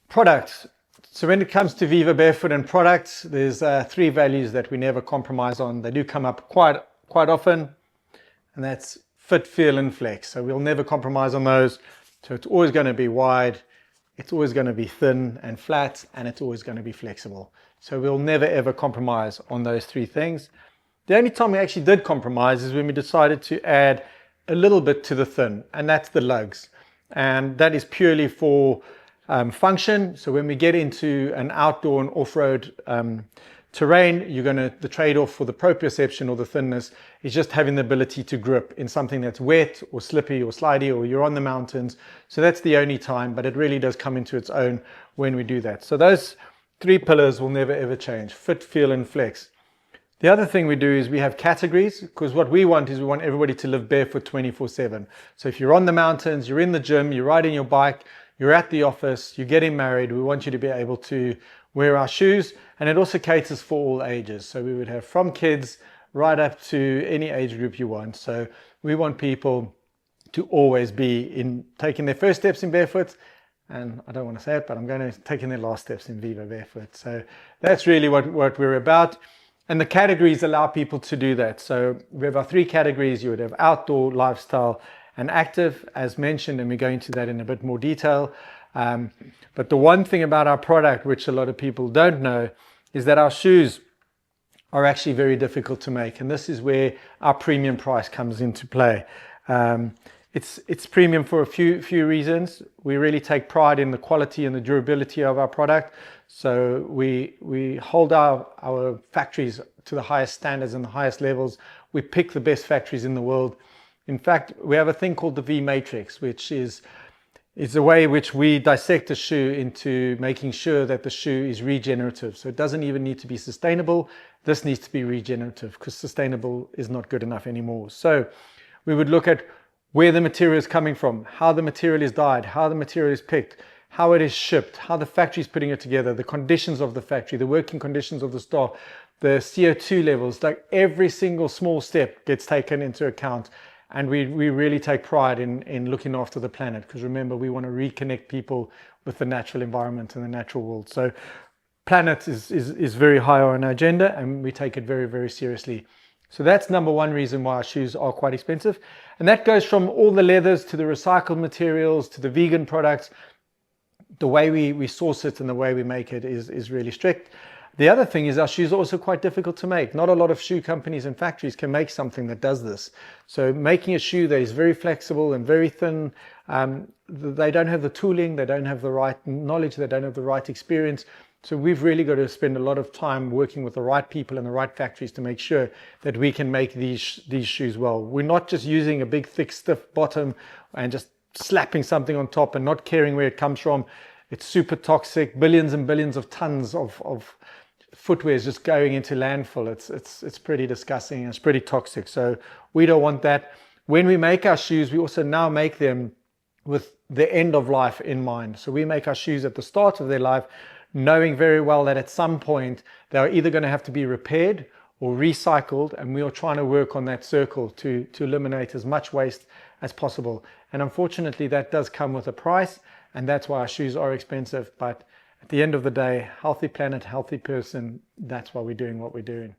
Products. So when it comes to Viva Barefoot and products, there's three values that we never compromise on. They do come up quite often, and that's fit, feel, and flex. So we'll never compromise on those. So it's always going to be wide, it's always going to be thin and flat, and it's always going to be flexible. So we'll never ever compromise on those three things. The only time we actually did compromise is when we decided to add a little bit to the thin, and that's the lugs. And that is purely for function. So when we get into an outdoor and off-road terrain, the trade-off for the proprioception or the thinness is just having the ability to grip in something that's wet or slippy or slidey, or you're on the mountains. So that's the only time, but it really does come into its own when we do that. So those three pillars will never ever change: fit, feel, and flex. The other thing we do is we have categories, because what we want is we want everybody to live barefoot 24/7. So if you're on the mountains, you're in the gym, you're riding your bike, you're at the office, you're getting married, we want you to be able to wear our shoes. And it also caters for all ages. So we would have from kids right up to any age group you want. So we want people to always be taking their first steps in barefoot. And I don't want to say it, but I'm going to taking their last steps in Viva Barefoot. So that's really what we're about. And the categories allow people to do that. So we have our three categories. You would have outdoor, lifestyle, and active, as mentioned, and we go into that in a bit more detail. But the one thing about our product, which a lot of people don't know, is that our shoes are actually very difficult to make. And this is where our premium price comes into play. It's premium for a few reasons. We really take pride in the quality and the durability of our product. So we hold our factories to the highest standards and the highest levels. We pick the best factories in the world. In fact, we have a thing called the V Matrix, which is a way in which we dissect a shoe into making sure that the shoe is regenerative. So it doesn't even need to be sustainable. This needs to be regenerative, because sustainable is not good enough anymore. So we would look at where the material is coming from, how the material is dyed, how the material is picked, how it is shipped, how the factory is putting it together, the conditions of the factory, the working conditions of the staff, the CO2 levels. Like every single small step gets taken into account. And we really take pride in looking after the planet, because remember, we want to reconnect people with the natural environment and the natural world. So planet is very high on our agenda, and we take it very, very seriously. So that's number one reason why our shoes are quite expensive. And that goes from all the leathers to the recycled materials to the vegan products. The way we source it and the way we make it is really strict. The other thing is our shoes are also quite difficult to make. Not a lot of shoe companies and factories can make something that does this. So making a shoe that is very flexible and very thin, they don't have the tooling, they don't have the right knowledge, they don't have the right experience. So we've really got to spend a lot of time working with the right people and the right factories to make sure that we can make these shoes well. We're not just using a big, thick, stiff bottom and just slapping something on top and not caring where it comes from. It's super toxic. Billions and billions of tons of footwear is just going into landfill. It's pretty disgusting and it's pretty toxic. So we don't want that. When we make our shoes, we also now make them with the end of life in mind. So we make our shoes at the start of their life, knowing very well that at some point they are either going to have to be repaired or recycled, and we are trying to work on that circle to eliminate as much waste as possible. And unfortunately, that does come with a price, and that's why our shoes are expensive. But at the end of the day, healthy planet, healthy person, that's why we're doing what we're doing.